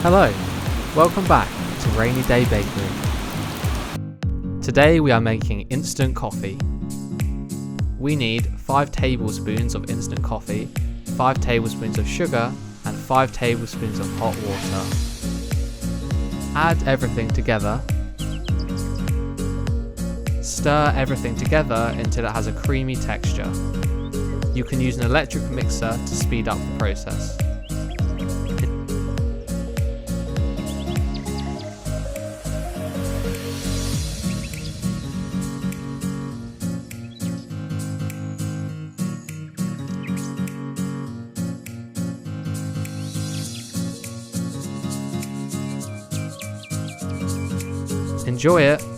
Hello, welcome back to Rainy Day Bakery. Today we are making instant coffee. We need 5 tablespoons of instant coffee, 5 tablespoons of sugar and 5 tablespoons of hot water. Add everything together. Stir everything together until it has a creamy texture. You can use an electric mixer to speed up the process. Enjoy it!